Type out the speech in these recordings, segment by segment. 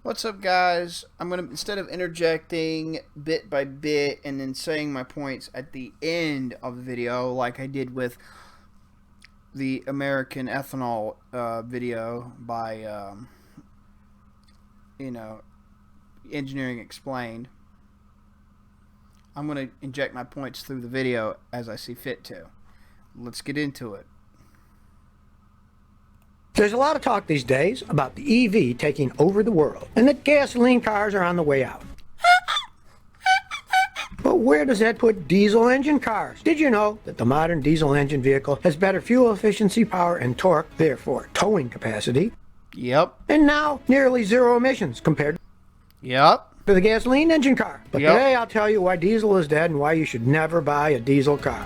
What's up, guys? I'm gonna, instead of interjecting bit by bit and then saying my points at the end of the video like I did with the American ethanol video by Engineering Explained, I'm gonna inject my points through the video as I see fit to. Let's get into it. There's a lot of talk these days about the EV taking over the world and that gasoline cars are on the way out. But where does that put diesel engine cars? Did you know that the modern diesel engine vehicle has better fuel efficiency, power, and torque, therefore towing capacity? Yep. And now nearly zero emissions compared to the gasoline engine car. But today I'll tell you why diesel is dead and why you should never buy a diesel car.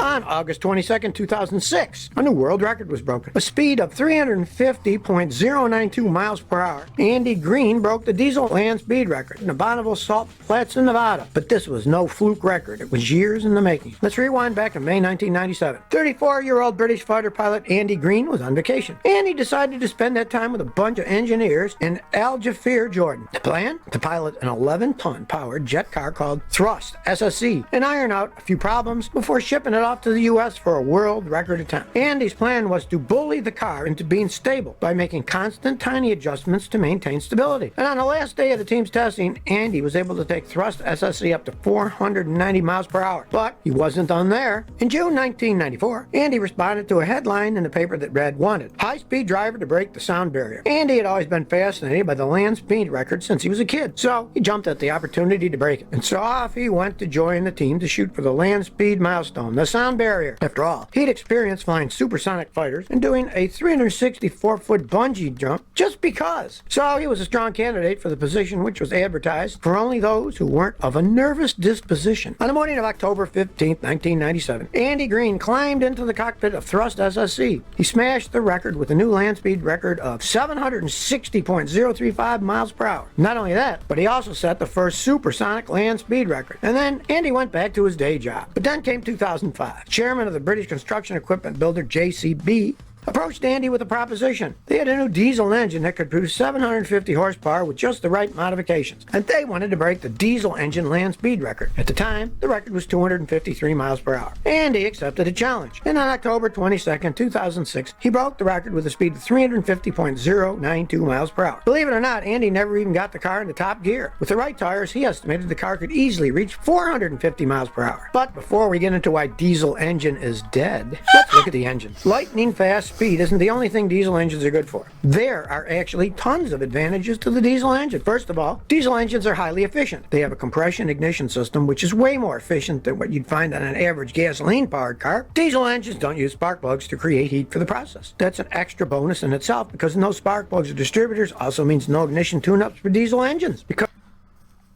On August 22nd, 2006, a new world record was broken. A speed of 350.092 miles per hour. Andy Green broke the diesel land speed record in the Bonneville Salt Flats in Nevada. But this was no fluke record. It was years in the making. Let's rewind back to May 1997. 34-year-old British fighter pilot Andy Green was on vacation. And he decided to spend that time with a bunch of engineers in Al Jafir, Jordan. The plan? To pilot an 11-ton powered jet car called Thrust SSC and iron out a few problems before shipping it off to the U.S. for a world record attempt. Andy's plan was to bully the car into being stable by making constant tiny adjustments to maintain stability. And on the last day of the team's testing, Andy was able to take Thrust SSC up to 490 miles per hour. But he wasn't done there. In June 1994, Andy responded to a headline in the paper that read, "Wanted, high-speed driver to break the sound barrier." Andy had always been fascinated by the land speed record since he was a kid, so he jumped at the opportunity to break it. And so off he went to join the team to shoot for the land speed milestone, the sound barrier. After all, he'd experienced flying supersonic fighters and doing a 364-foot bungee jump just because. So he was a strong candidate for the position, which was advertised for only those who weren't of a nervous disposition. On the morning of October 15th, 1997, Andy Green climbed into the cockpit of Thrust SSC. He smashed the record with a new land speed record of 760.035 miles per hour. Not only that, but he also set the first supersonic land speed record. And then Andy went back to his day job. But then came 2005. Chairman of the British construction equipment builder JCB approached Andy with a proposition. They had a new diesel engine that could produce 750 horsepower with just the right modifications, and they wanted to break the diesel engine land speed record. At the time, the record was 253 miles per hour. Andy accepted a challenge, and on October 22nd, 2006, he broke the record with a speed of 350.092 miles per hour. Believe it or not, Andy never even got the car into top gear. With the right tires, he estimated the car could easily reach 450 miles per hour. But before we get into why diesel engine is dead, let's look at the engine. Lightning fast speed isn't the only thing diesel engines are good for. There are actually tons of advantages to the diesel engine. First of all, diesel engines are highly efficient. They have a compression ignition system which is way more efficient than what you'd find on an average gasoline-powered car. Diesel engines don't use spark plugs to create heat for the process. That's an extra bonus in itself because no spark plugs or distributors also means no ignition tune-ups for diesel engines. Because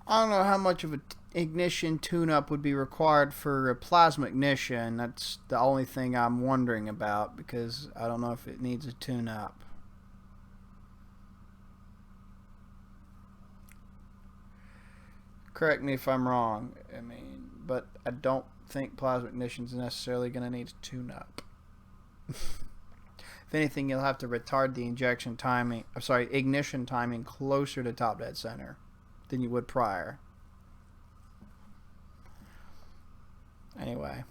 I don't know how much of a ignition tune-up would be required for a plasma ignition. That's the only thing I'm wondering about, because I don't know if it needs a tune-up. Correct me if I'm wrong. But I don't think plasma ignition is necessarily going to need a tune-up. If anything, you'll have to retard the ignition timing closer to top dead center than you would prior. Anyway,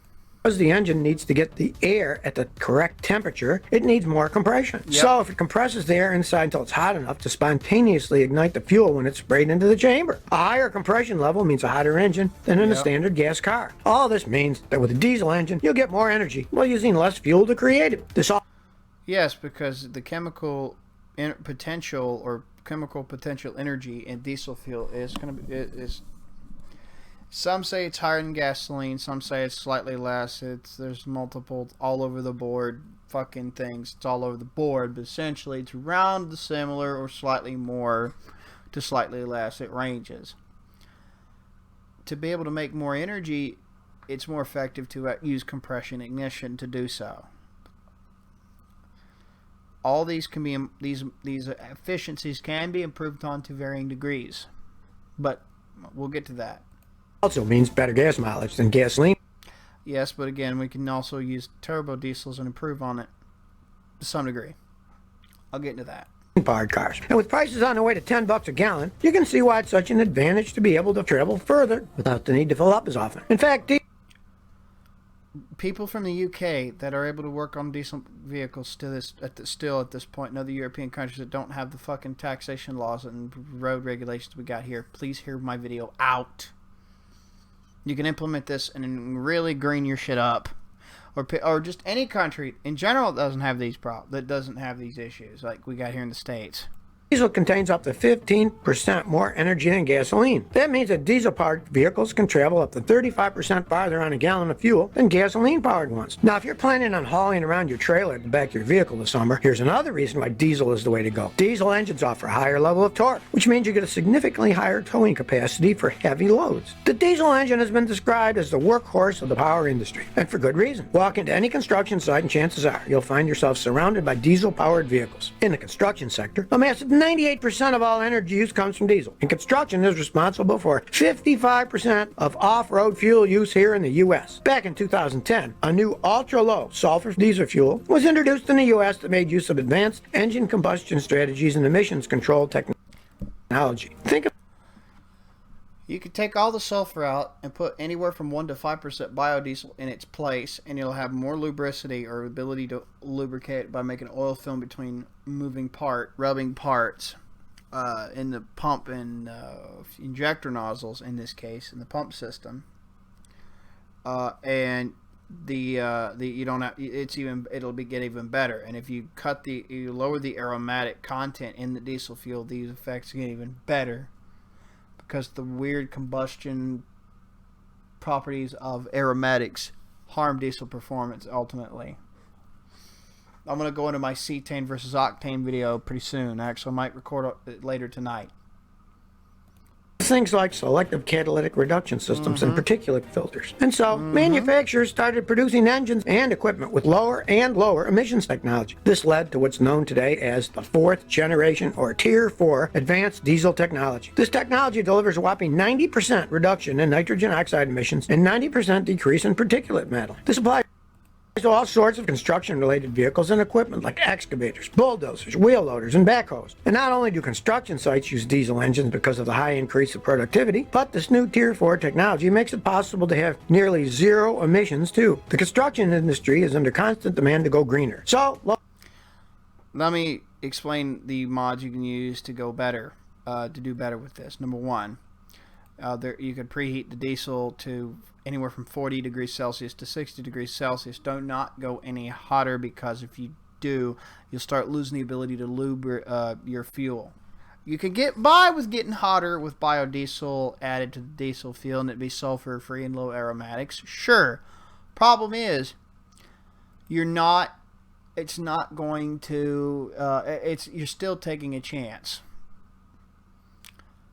because the engine needs to get the air at the correct temperature, it needs more compression. Yep. So if it compresses the air inside until it's hot enough to spontaneously ignite the fuel when it's sprayed into the chamber. A higher compression level means a hotter engine than in a standard gas car. All this means that with a diesel engine, you'll get more energy while using less fuel to create it. Yes, because the chemical potential energy in diesel fuel is going to be some say it's higher than gasoline, some say it's slightly less. There's multiple all over the board fucking things. It's all over the board, but essentially it's around the similar or slightly more to slightly less. It ranges. To be able to make more energy, it's more effective to use compression ignition to do so. All these can be these efficiencies can be improved on to varying degrees, but we'll get to that. Also means better gas mileage than gasoline. Yes, but again, we can also use turbo diesels and improve on it to some degree. I'll get into that. powered cars. And with prices on the way to $10 a gallon, you can see why it's such an advantage to be able to travel further without the need to fill up as often. In fact, people from the UK that are able to work on diesel vehicles still at this point in other European countries that don't have the fucking taxation laws and road regulations we got here, please hear my video out. You can implement this and really green your shit up. Or just any country in general that doesn't have these issues like we got here in the States. Diesel contains up to 15% more energy than gasoline. That means that diesel-powered vehicles can travel up to 35% farther on a gallon of fuel than gasoline-powered ones. Now, if you're planning on hauling around your trailer at the back of your vehicle this summer, here's another reason why diesel is the way to go. Diesel engines offer a higher level of torque, which means you get a significantly higher towing capacity for heavy loads. The diesel engine has been described as the workhorse of the power industry, and for good reason. Walk into any construction site and chances are you'll find yourself surrounded by diesel-powered vehicles. In the construction sector, a massive 98% of all energy use comes from diesel, and construction is responsible for 55% of off-road fuel use here in the U.S. Back in 2010, a new ultra-low sulfur diesel fuel was introduced in the U.S. that made use of advanced engine combustion strategies and emissions control technology. You could take all the sulfur out and put anywhere from 1 to 5% biodiesel in its place, and you'll have more lubricity or ability to lubricate by making oil film between rubbing parts in the pump and injector nozzles in this case in the pump system. And you don't have it'll get even better. And if you lower the aromatic content in the diesel fuel, these effects get even better. Because the weird combustion properties of aromatics harm diesel performance ultimately. I'm going to go into my cetane versus octane video pretty soon. Actually, I might record it later tonight. Things like selective catalytic reduction systems and particulate filters. And so, manufacturers started producing engines and equipment with lower and lower emissions technology. This led to what's known today as the 4th generation or Tier 4 advanced diesel technology. This technology delivers a whopping 90% reduction in nitrogen oxide emissions and 90% decrease in particulate matter. This applies to all sorts of construction-related vehicles and equipment like excavators, bulldozers, wheel loaders, and backhoes. And not only do construction sites use diesel engines because of the high increase of productivity, but this new Tier 4 technology makes it possible to have nearly zero emissions too. The construction industry is under constant demand to go greener. So, let me explain the mods you can use to go better, to do better with this. Number one, you could preheat the diesel to anywhere from 40 degrees Celsius to 60 degrees Celsius. Do not go any hotter, because if you do, you'll start losing the ability to lube your fuel. You can get by with getting hotter with biodiesel added to the diesel fuel and it'd be sulfur free and low aromatics. Sure. Problem is, you're still taking a chance.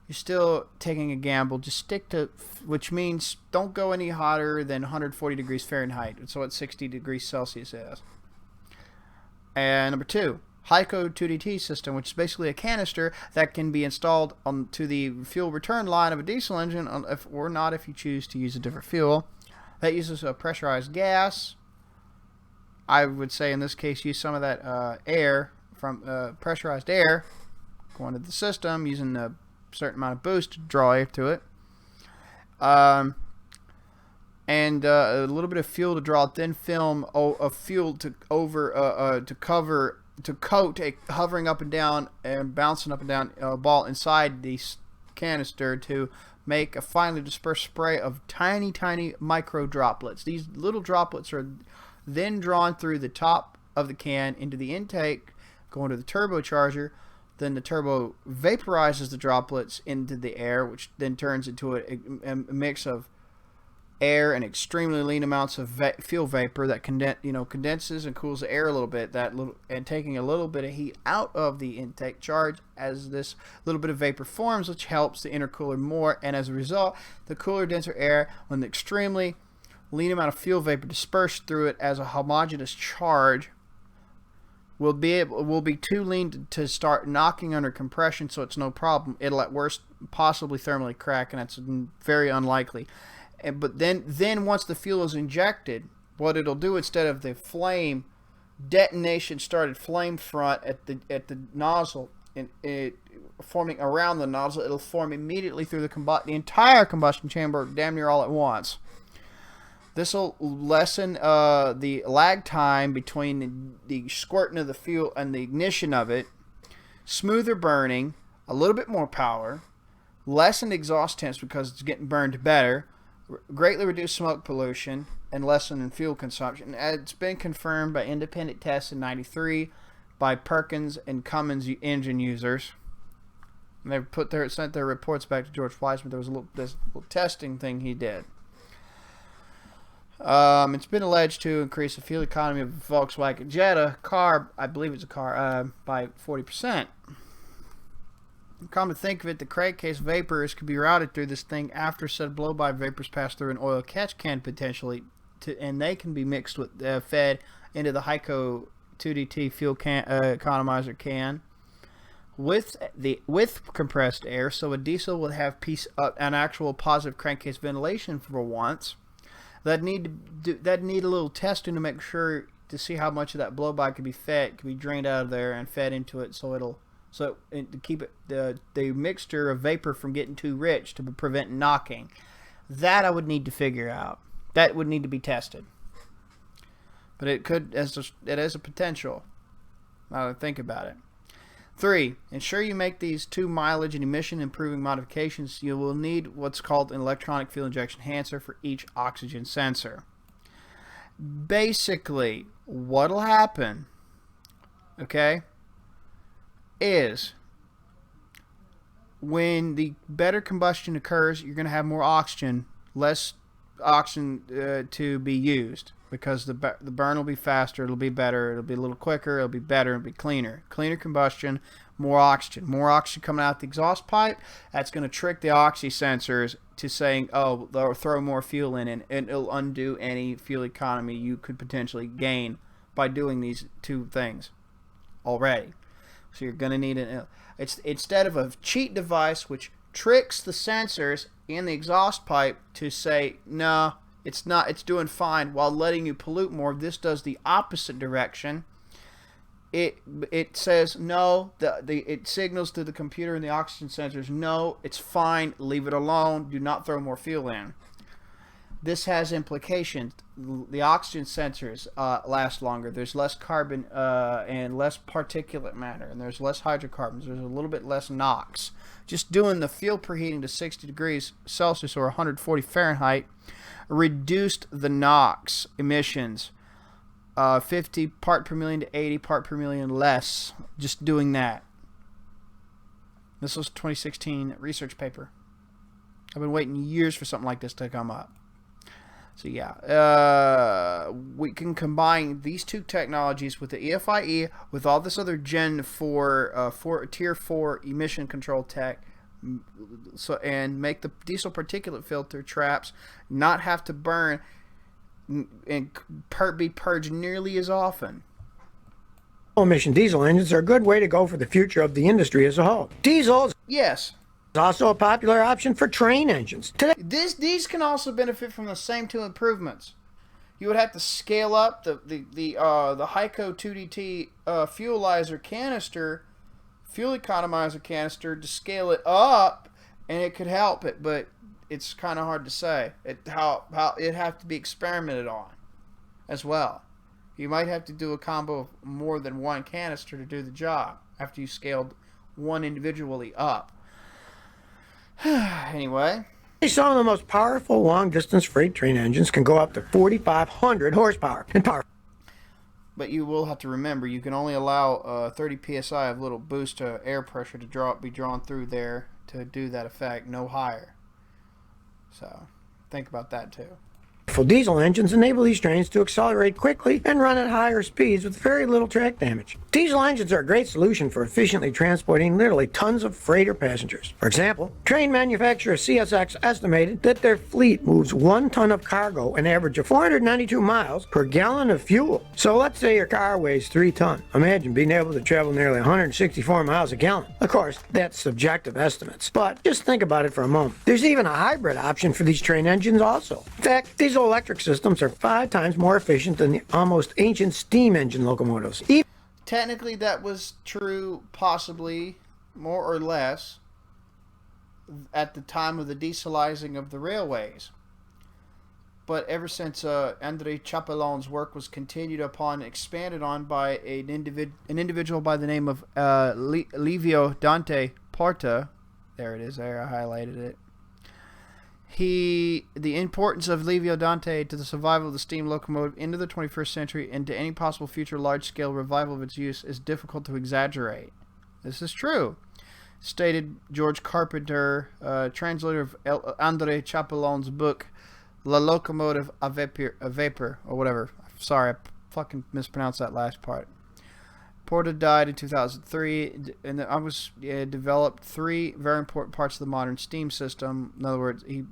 You're still taking a gamble. Just stick to, which means don't go any hotter than 140 degrees Fahrenheit. That's what 60 degrees Celsius is. And number two, high-code 2DT system, which is basically a canister that can be installed onto the fuel return line of a diesel engine, or not if you choose to use a different fuel. That uses a pressurized gas. I would say in this case use some of that air from pressurized air going to the system using a certain amount of boost to draw air to it, and a little bit of fuel to draw thin film of fuel to coat a hovering up and down and bouncing up and down ball inside the canister to make a finely dispersed spray of tiny micro droplets. These little droplets are then drawn through the top of the can into the intake, going to the turbocharger. Then the turbo vaporizes the droplets into the air, which then turns into a mix of air and extremely lean amounts of fuel vapor that condenses and cools the air a little bit. And taking a little bit of heat out of the intake charge as this little bit of vapor forms, which helps the intercooler more. And as a result, the cooler, denser air, when the extremely lean amount of fuel vapor dispersed through it as a homogeneous charge, will be too lean to start knocking under compression, so it's no problem. It'll at worst possibly thermally crack, and that's very unlikely. But then once the fuel is injected, what it'll do, instead of the flame detonation started flame front at the nozzle, and it forming around the nozzle. It'll form immediately through the entire combustion chamber, damn near all at once. This will lessen the lag time between the squirting of the fuel and the ignition of it, smoother burning, a little bit more power, lessen exhaust temps because it's getting burned better, greatly reduce smoke pollution, and lessen fuel consumption. It's been confirmed by independent tests in '93 by Perkins and Cummins engine users. And they sent their reports back to George Weissman. There was this little testing thing he did. It's been alleged to increase the fuel economy of a Volkswagen Jetta car, I believe it's a car, by 40%. Come to think of it, the crankcase vapors could be routed through this thing after said blow-by vapors pass through an oil catch can potentially, and they can be mixed with, fed into the Hyco 2DT fuel economizer can with compressed air, so a diesel would have an actual positive crankcase ventilation for once. That need a little testing to make sure to see how much of that blow-by can be drained out of there and fed into it, to keep it the mixture of vapor from getting too rich to prevent knocking. That I would need to figure out. That would need to be tested. But it has a potential. Now that I think about it. 3. Ensure you make these 2 mileage and emission improving modifications. You will need what's called an electronic fuel injection enhancer for each oxygen sensor. Basically, what'll happen, okay, is when the better combustion occurs, you're going to have more oxygen, less oxygen to be used, because the burn will be faster, it'll be better, it'll be a little quicker, it'll be better, it'll be cleaner. Cleaner combustion, more oxygen. More oxygen coming out the exhaust pipe, that's going to trick the oxy sensors to saying, oh, they'll throw more fuel in, and it'll undo any fuel economy you could potentially gain by doing these 2 things already. So you're going to need it's instead of a cheat device which tricks the sensors in the exhaust pipe to say, no, it's not, it's doing fine, while letting you pollute more. This does the opposite direction. It says no, it signals to the computer and the oxygen sensors, no, it's fine, leave it alone, do not throw more fuel in. This has implications. The oxygen sensors last longer. There's less carbon and less particulate matter, and there's less hydrocarbons. There's a little bit less NOx. Just doing the fuel preheating to 60 degrees Celsius or 140 Fahrenheit reduced the NOx emissions 50 part per million to 80 part per million less, just doing that. This was a 2016 research paper. I've been waiting years for something like this to come up. So yeah, we can combine these 2 technologies with the EFIE with all this other Gen 4, Tier 4 emission control tech, and make the diesel particulate filter traps not have to burn and be purged nearly as often. Emission diesel engines are a good way to go for the future of the industry as a whole. Diesels, yes, is also a popular option for train engines. Today, these can also benefit from the same 2 improvements. You would have to scale up the Hyco 2DT fuelizer canister, fuel economizer canister, to scale it up, and it could help it, but it's kind of hard to say how it have to be experimented on as well. You might have to do a combo of more than 1 canister to do the job after you scaled one individually up. Anyway, some of the most powerful long-distance freight train engines can go up to 4,500 horsepower in power. But you will have to remember, you can only allow 30 psi of little boost to air pressure to be drawn through there to do that effect, no higher. So think about that too. Diesel engines enable these trains to accelerate quickly and run at higher speeds with very little track damage. Diesel engines are a great solution for efficiently transporting literally tons of freight or passengers. For example, train manufacturer CSX estimated that their fleet moves 1 ton of cargo an average of 492 miles per gallon of fuel. So let's say your car weighs 3 tons. Imagine being able to travel nearly 164 miles a gallon. Of course, that's subjective estimates, but just think about it for a moment. There's even a hybrid option for these train engines also. In fact, these old diesel-electric systems are 5 times more efficient than the almost ancient steam engine locomotives. Technically, that was true, possibly, more or less, at the time of the dieselizing of the railways. But ever since André Chapelon's work was continued upon and expanded on by an individual by the name of Livio Dante Porta, there it is, there I highlighted it. The importance of Livio Dante to the survival of the steam locomotive into the 21st century and to any possible future large-scale revival of its use is difficult to exaggerate. This is true, stated George Carpenter, translator of André Chapelon's book La Locomotive à Vapor, or whatever. Sorry, I fucking mispronounced that last part. Porta died in 2003, and developed 3 very important parts of the modern steam system. In other words, he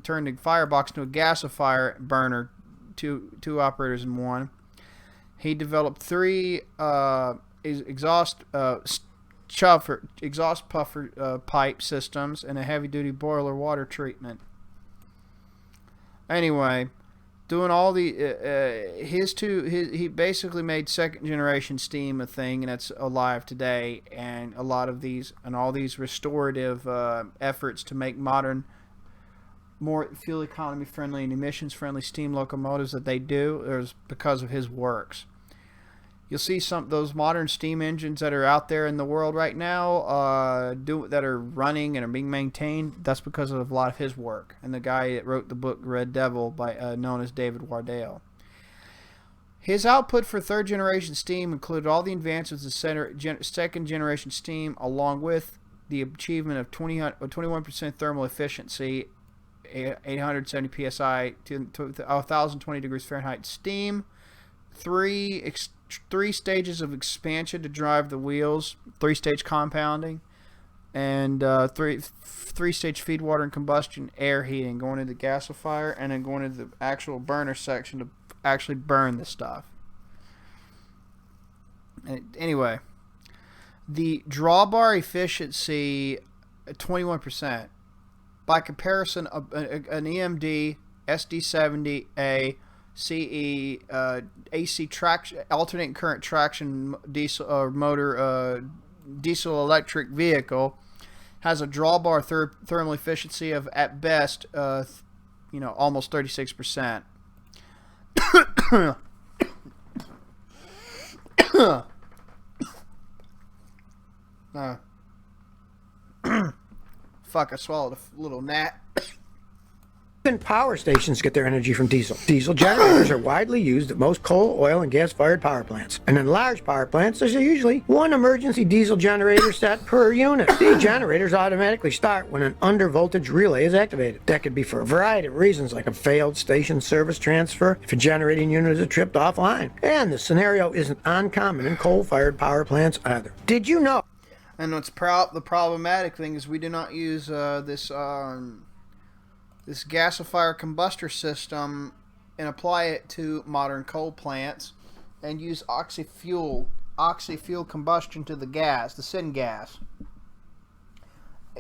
turned a firebox into a gasifier burner, two operators in one. He developed 3 exhaust puffer pipe systems and a heavy-duty boiler water treatment. Anyway, doing all the he basically made second generation steam a thing, and that's alive today. And all these restorative efforts to make modern, more fuel economy friendly and emissions friendly steam locomotives that they do is because of his works. You'll see those modern steam engines that are out there in the world right now that are running and are being maintained. That's because of a lot of his work, and the guy that wrote the book Red Devil, known as David Wardale. His output for third generation steam included all the advances of second generation steam, along with the achievement of 21% thermal efficiency, 870 psi to 1020 degrees Fahrenheit steam, 3 stages of expansion to drive the wheels, 3-stage compounding, and 3-stage feed water and combustion air heating, going into the gasifier and then going into the actual burner section to actually burn the stuff. Anyway, the drawbar efficiency 21%. By comparison, an EMD SD70A CE AC traction, alternating current traction diesel motor diesel electric vehicle has a drawbar thermal efficiency of at best almost 36%. Fuck, I swallowed a little gnat. Even power stations get their energy from diesel. Diesel generators are widely used at most coal, oil, and gas-fired power plants. And in large power plants, there's usually 1 emergency diesel generator set per unit. These generators automatically start when an under-voltage relay is activated. That could be for a variety of reasons, like a failed station service transfer, if a generating unit is tripped offline. And the scenario isn't uncommon in coal-fired power plants either. Did you know? And what's the problematic thing is we do not use this gasifier combustor system and apply it to modern coal plants and use oxy-fuel combustion to the syngas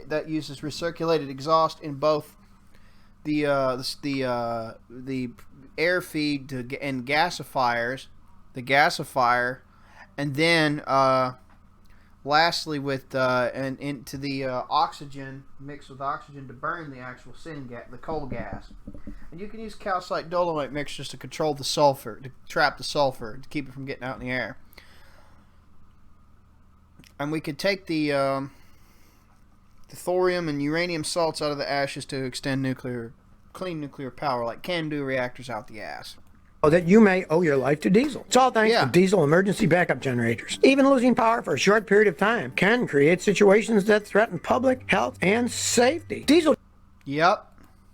that uses recirculated exhaust in both the air feed and gasifiers, the gasifier, and then lastly with and into the oxygen, mixed with oxygen to burn the actual the coal gas. And you can use calcite dolomite mixtures to control the sulfur, to trap the sulfur, to keep it from getting out in the air. And we could take the thorium and uranium salts out of the ashes to extend clean nuclear power, like CANDU reactors out the ass. That you may owe your life to diesel. It's all thanks to diesel emergency backup generators. Even losing power for a short period of time can create situations that threaten public health and safety. Diesel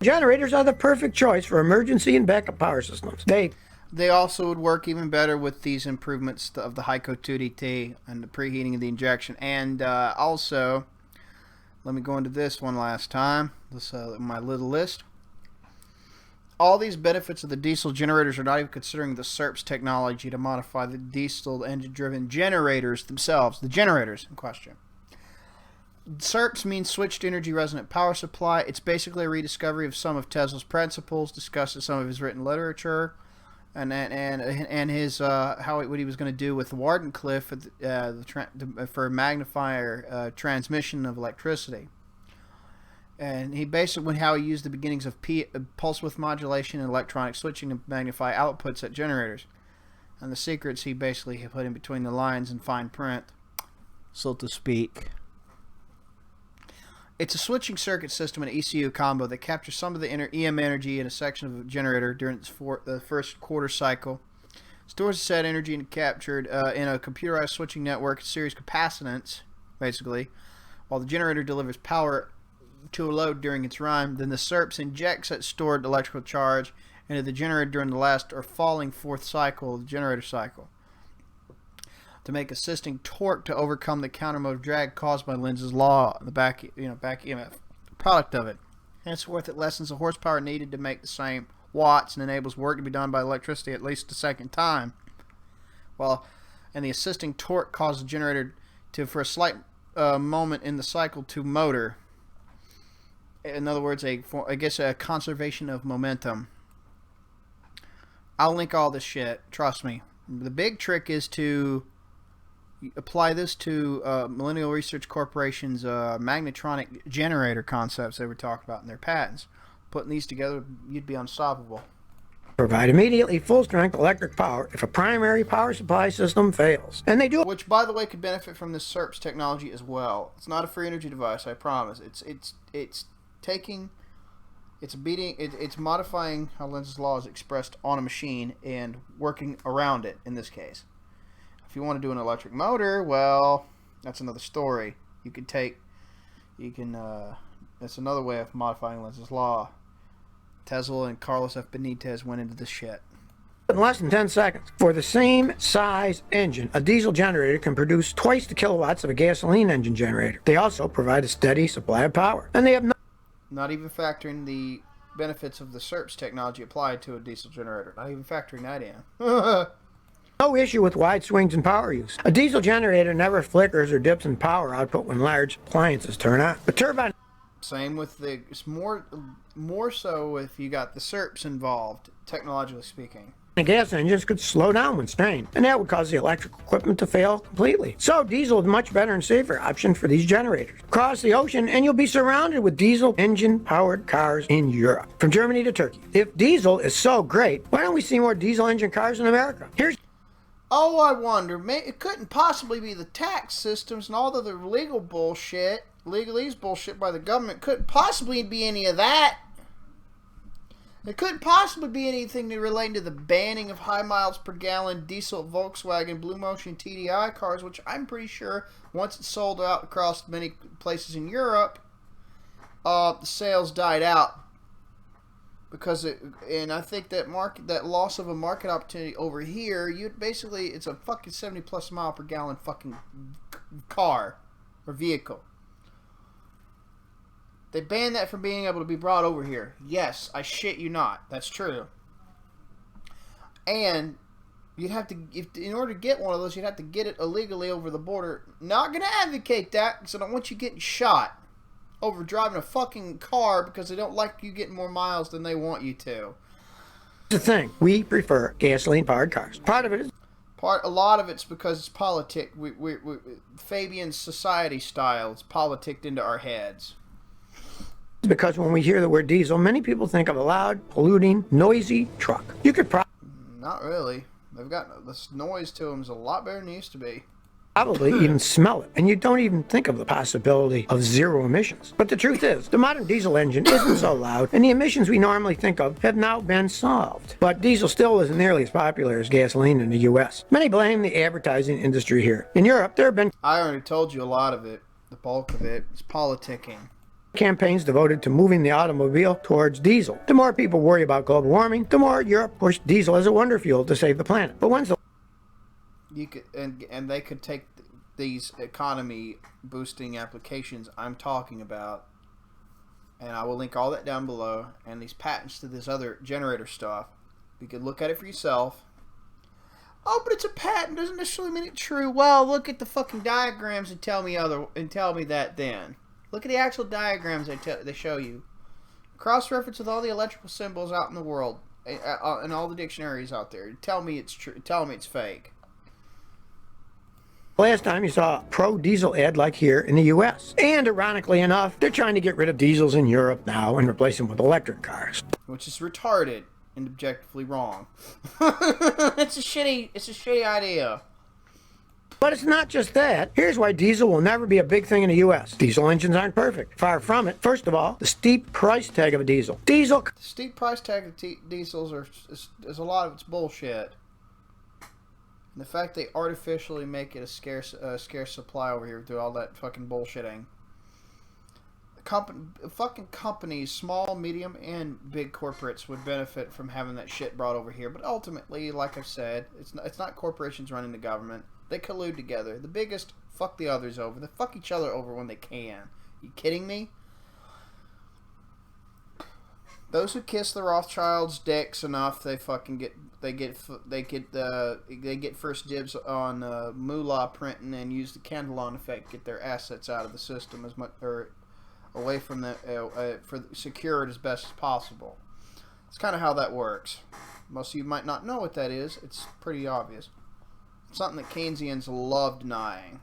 generators are the perfect choice for emergency and backup power systems. They also would work even better with these improvements of the HYCO 2DT and the preheating of the injection. And also, let me go into this one last time. This my little list. All these benefits of the diesel generators are not even considering the SERP's technology to modify the diesel engine-driven generators themselves, the generators in question. SERPs means switched energy resonant power supply. It's basically a rediscovery of some of Tesla's principles, discussed in some of his written literature, and his what he was going to do with Wardenclyffe for magnifier transmission of electricity. And he basically how he used the beginnings of pulse width modulation and electronic switching to magnify outputs at generators. And the secrets he basically put in between the lines in fine print, so to speak. It's a switching circuit system and ECU combo that captures some of the EM energy in a section of a generator during the first quarter cycle. Stores the said energy and captured in a computerized switching network, series capacitance, basically, while the generator delivers power to a load during its run. Then the SERPs injects that stored electrical charge into the generator during the last or falling fourth cycle of the generator cycle to make assisting torque to overcome the countermotive drag caused by Lenz's law, the back EMF product of it. Henceforth, it lessens the horsepower needed to make the same watts and enables work to be done by electricity at least a second time. And the assisting torque causes the generator to, for a slight moment in the cycle, to motor. In other words, a conservation of momentum. I'll link all this shit. Trust me. The big trick is to apply this to Millennial Research Corporation's magnetronic generator concepts they were talking about in their patents. Putting these together, you'd be unstoppable. Provide immediately full-strength electric power if a primary power supply system fails. And they do. Which, by the way, could benefit from this SERPs technology as well. It's not a free energy device, I promise. It's modifying how Lenz's law is expressed on a machine and working around it in this case. If you want to do an electric motor, well, that's another story. That's another way of modifying Lenz's law. Tesla and Carlos F. Benitez went into this shit. In less than 10 seconds. For the same size engine, a diesel generator can produce twice the kilowatts of a gasoline engine generator. They also provide a steady supply of power. And they have not even factoring the benefits of the SERPs technology applied to a diesel generator. Not even factoring that in. no issue with wide swings in power use. A diesel generator never flickers or dips in power output when large appliances turn on. But turbine... Same with it's more so if you got the SERPs involved, technologically speaking. Gas engines could slow down when strained, and that would cause the electrical equipment to fail completely. So diesel is a much better and safer option for these generators. Cross the ocean and you'll be surrounded with diesel engine-powered cars in Europe, from Germany to Turkey. If diesel is so great, why don't we see more diesel engine cars in America? Oh, I wonder, it couldn't possibly be the tax systems and all the other legal bullshit, legalese bullshit by the government. Couldn't possibly be any of that. It couldn't possibly be anything relating to the banning of high miles per gallon diesel Volkswagen Blue Motion TDI cars, which I'm pretty sure once it's sold out across many places in Europe, the sales died out. And I think that loss of a market opportunity over here, it's a fucking 70 plus mile per gallon fucking car or vehicle. They banned that from being able to be brought over here. Yes, I shit you not. That's true. And you'd have to, in order to get one of those, you'd have to get it illegally over the border. Not going to advocate that because I don't want you getting shot over driving a fucking car because they don't like you getting more miles than they want you to. The thing, we prefer gasoline-powered cars. A lot of it's because it's politic. Fabian's society style. It's politicked into our heads. Because when we hear the word diesel, many people think of a loud, polluting, noisy truck. You could Not really. They've got this noise to them is a lot better than it used to be. Probably even smell it, and you don't even think of the possibility of zero emissions. But the truth is, the modern diesel engine isn't so loud, and the emissions we normally think of have now been solved. But diesel still isn't nearly as popular as gasoline in the U.S. Many blame the advertising industry here. In Europe, there have been... I already told you a lot of it. The bulk of it is politicking. Campaigns devoted to moving the automobile towards diesel. The more people worry about global warming, the more Europe pushed diesel as a wonder fuel to save the planet. But when's the... And they could take these economy boosting applications I'm talking about, and I will link all that down below, and these patents to this other generator stuff. You could look at it for yourself. Oh, but it's a patent. Doesn't necessarily mean it's true. Well, look at the fucking diagrams and tell me that then. Look at the actual diagrams they show you. Cross-reference with all the electrical symbols out in the world, and all the dictionaries out there. Tell me it's true. Tell me it's fake. Last time you saw a pro-diesel ad like here in the U.S. And ironically enough, they're trying to get rid of diesels in Europe now and replace them with electric cars. Which is retarded and objectively wrong. It's a shitty idea. But it's not just that. Here's why diesel will never be a big thing in the U.S. Diesel engines aren't perfect. Far from it. First of all, the steep price tag of a diesel. The steep price tag of diesels is a lot of it's bullshit. And the fact they artificially make it a scarce supply over here through all that fucking bullshitting. Fucking companies, small, medium, and big corporates would benefit from having that shit brought over here. But ultimately, like I've said, it's not corporations running the government. They collude together. The biggest fuck the others over. They fuck each other over when they can. You kidding me? Those who kiss the Rothschilds' dicks enough, they get first dibs on moolah printing and use the Candlelight effect, get their assets out of the system as much or away from secured as best as possible. It's kind of how that works. Most of you might not know what that is. It's pretty obvious. Something that Keynesians love denying.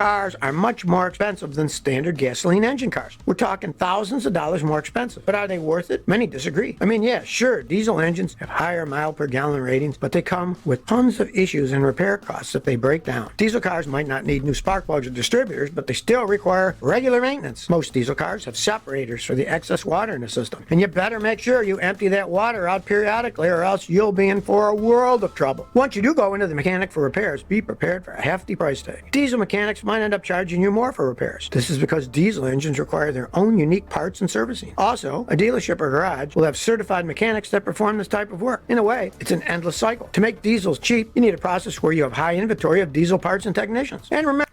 Cars are much more expensive than standard gasoline engine cars. We're talking thousands of dollars more expensive. But are they worth it? Many disagree. I mean, yeah, sure, diesel engines have higher mile per gallon ratings, but they come with tons of issues and repair costs if they break down. Diesel cars might not need new spark plugs or distributors, but they still require regular maintenance. Most diesel cars have separators for the excess water in the system. And you better make sure you empty that water out periodically or else you'll be in for a world of trouble. Once you do go into the mechanic for repairs, be prepared for a hefty price tag. Diesel mechanics might end up charging you more for repairs. This is because diesel engines require their own unique parts and servicing. Also, a dealership or garage will have certified mechanics that perform this type of work. In a way, it's an endless cycle. To make diesels cheap, you need a process where you have high inventory of diesel parts and technicians. And remember,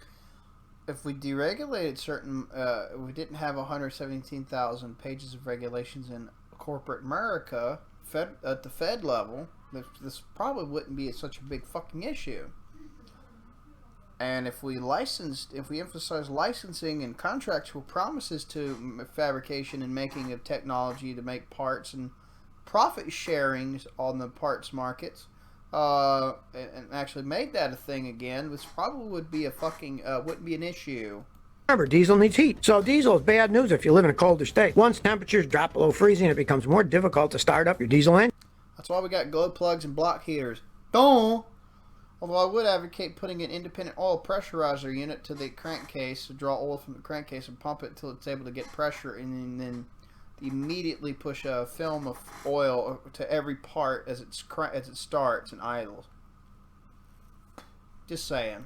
if we deregulated we didn't have 117,000 pages of regulations in corporate America at the Fed level, this probably wouldn't be such a big fucking issue. And if we emphasize licensing and contractual promises to fabrication and making of technology to make parts and profit sharings on the parts markets, and actually made that a thing again, this probably would be wouldn't be an issue. Remember, diesel needs heat. So diesel is bad news if you live in a colder state. Once temperatures drop below freezing, it becomes more difficult to start up your diesel engine. That's why we got glow plugs and block heaters. Don't. Although I would advocate putting an independent oil pressurizer unit to the crankcase to draw oil from the crankcase and pump it until it's able to get pressure, and then immediately push a film of oil to every part as it starts and idles. Just saying.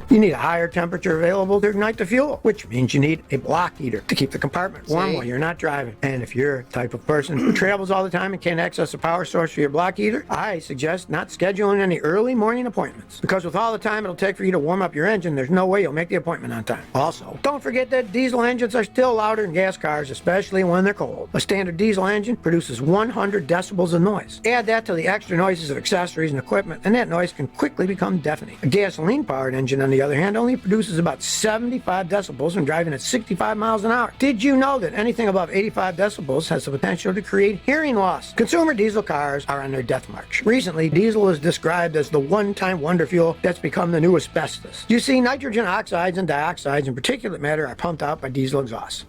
You need a higher temperature available to ignite the fuel, which means you need a block heater to keep the compartment warm while you're not driving. And if you're the type of person who travels all the time and can't access a power source for your block heater, I suggest not scheduling any early morning appointments, because with all the time it'll take for you to warm up your engine, there's no way you'll make the appointment on time. Also, don't forget that diesel engines are still louder than gas cars, especially when they're cold. A standard diesel engine produces 100 decibels of noise. Add that to the extra noises of accessories and equipment, and that noise can quickly become deafening. A gasoline-powered engine, on the other hand, only produces about 75 decibels when driving at 65 miles an hour. Did you know that anything above 85 decibels has the potential to create hearing loss? Consumer diesel cars are on their death march. Recently, diesel is described as the one-time wonder fuel that's become the new asbestos. You see, nitrogen oxides and dioxides and particulate matter are pumped out by diesel exhaust.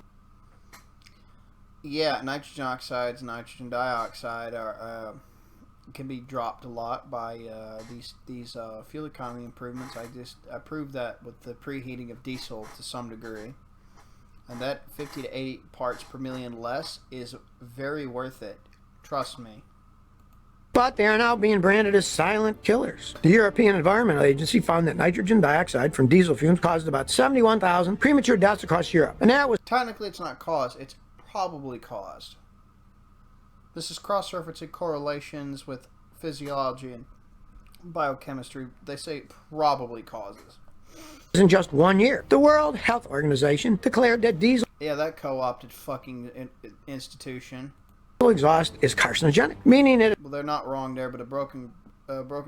Yeah, nitrogen oxides and nitrogen dioxide can be dropped a lot by these fuel economy improvements. I proved that with the preheating of diesel to some degree, and that 50 to 80 parts per million less is very worth it. Trust me. But they are now being branded as silent killers. The European Environmental Agency found that nitrogen dioxide from diesel fumes caused about 71,000 premature deaths across Europe, and that was technically it's not caused; it's probably caused. This is cross-referencing correlations with physiology and biochemistry. They say it probably causes. In just 1 year, the World Health Organization declared that diesel that co-opted fucking institution exhaust is carcinogenic, meaning it. Well, they're not wrong there, but a broken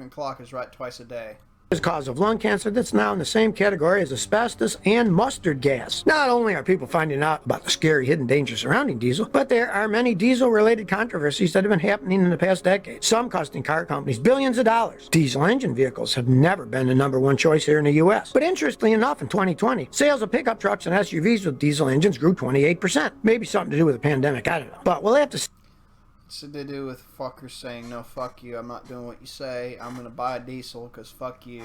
clock is right twice a day. is a cause of lung cancer that's now in the same category as asbestos and mustard gas. Not only are people finding out about the scary hidden dangers surrounding diesel, but there are many diesel-related controversies that have been happening in the past decade, some costing car companies billions of dollars. Diesel engine vehicles have never been the #1 choice here in the U.S. But interestingly enough, in 2020, sales of pickup trucks and SUVs with diesel engines grew 28%. Maybe something to do with the pandemic, I don't know. But we'll have to see. What's it to do with fuckers saying, no, fuck you, I'm not doing what you say, I'm going to buy a diesel because fuck you.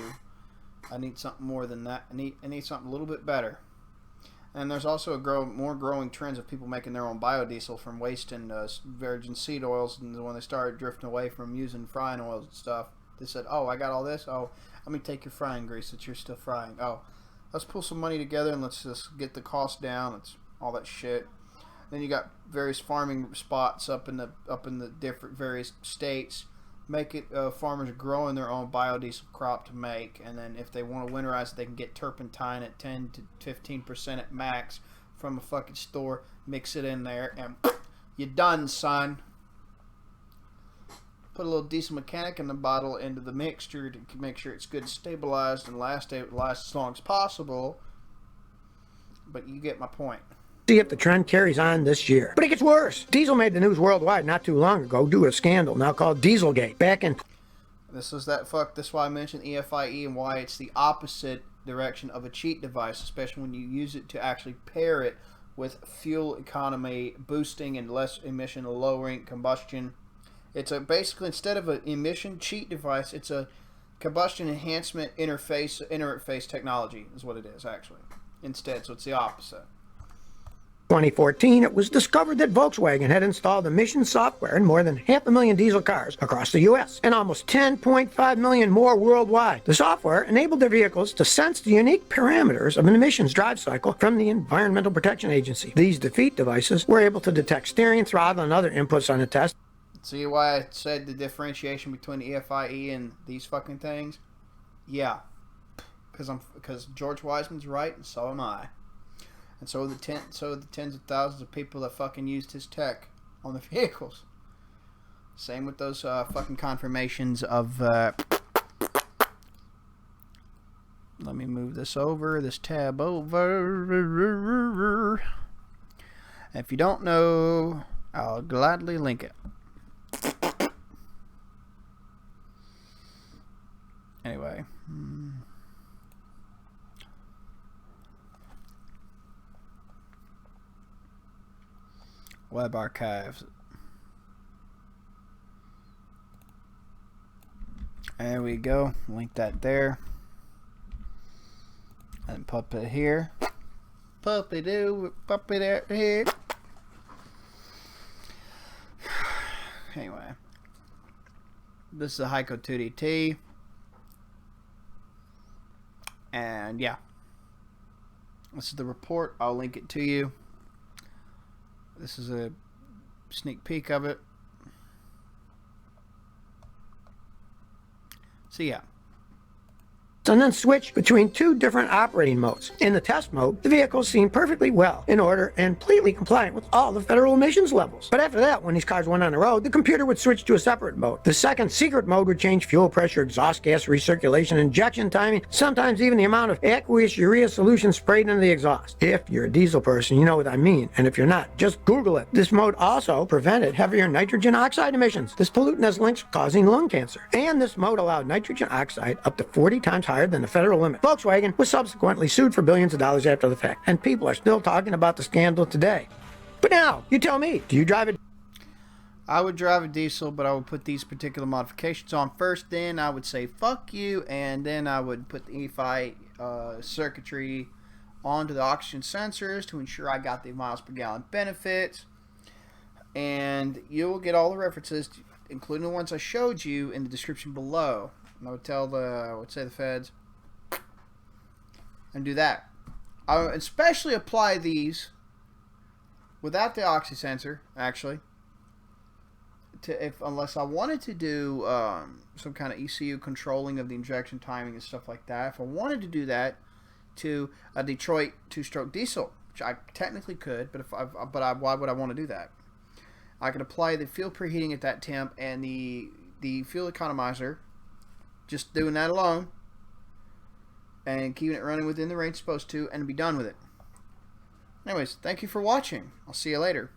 I need something more than that. I need something a little bit better. And there's also more growing trends of people making their own biodiesel from wasting virgin seed oils. And when they started drifting away from using frying oils and stuff, they said, oh, I got all this. Oh, let me take your frying grease that you're still frying. Oh, let's pull some money together and let's just get the cost down. It's all that shit. Then you got various farming spots up in the different various states. Make it farmers growing their own biodiesel crop to make, and then if they want to winterize it, they can get turpentine at 10 to 15% at max from a fucking store. Mix it in there, and you're done, son. Put a little diesel mechanic in the bottle into the mixture to make sure it's good, stabilized, and last as long as possible. But you get my point. See if the trend carries on this year. But it gets worse. Diesel made the news worldwide not too long ago due to a scandal now called Dieselgate. This is why I mentioned EFIE and why it's the opposite direction of a cheat device, especially when you use it to actually pair it with fuel economy boosting and less emission, lowering combustion. It's basically, instead of an emission cheat device, it's a combustion enhancement interface technology is what it is actually. Instead, so it's the opposite. 2014, it was discovered that Volkswagen had installed emission software in more than 500,000 diesel cars across the U.S. and almost 10.5 million more worldwide. The software enabled their vehicles to sense the unique parameters of an emissions drive cycle from the Environmental Protection Agency. These defeat devices were able to detect steering, throttle, and other inputs on the test. See why I said the differentiation between the EFIE and these fucking things? Yeah, because George Wiseman's right, and so am I. And so are the tens of thousands of people that fucking used his tech on the vehicles. Same with those fucking confirmations of... let me move this tab over. If you don't know, I'll gladly link it. Anyway. Web archives. There we go. Link that there. And pop it here. Pop it here. Anyway. This is a Heiko 2DT. And yeah. This is the report. I'll link it to you. This is a sneak peek of it. So yeah. And then switch between two different operating modes. In the test mode, the vehicles seem perfectly well in order and completely compliant with all the federal emissions levels. But after that, when these cars went on the road, the computer would switch to a separate mode. The second secret mode would change fuel pressure, exhaust gas recirculation, injection timing, sometimes even the amount of aqueous urea solution sprayed into the exhaust. If you're a diesel person, you know what I mean. And if you're not, just Google it. This mode also prevented heavier nitrogen oxide emissions. This pollutant has links causing lung cancer. And this mode allowed nitrogen oxide up to 40 times higher than the federal limit. Volkswagen was subsequently sued for billions of dollars after the fact, and people are still talking about the scandal today. But now, you tell me, do you drive it? I would drive a diesel, but I would put these particular modifications on first. Then I would say fuck you, and then I would put the EFI circuitry onto the oxygen sensors to ensure I got the miles per gallon benefits. And you'll get all the references, including the ones I showed you, in the description below. And I would say the feds, and do that. I would especially apply these without the oxy sensor, actually. Unless I wanted to do some kind of ECU controlling of the injection timing and stuff like that. If I wanted to do that to a Detroit 2-stroke diesel, which I technically could, but why would I want to do that? I could apply the fuel preheating at that temp and the fuel economizer. Just doing that alone and keeping it running within the range it's supposed to, and be done with it. Anyways, thank you for watching. I'll see you later.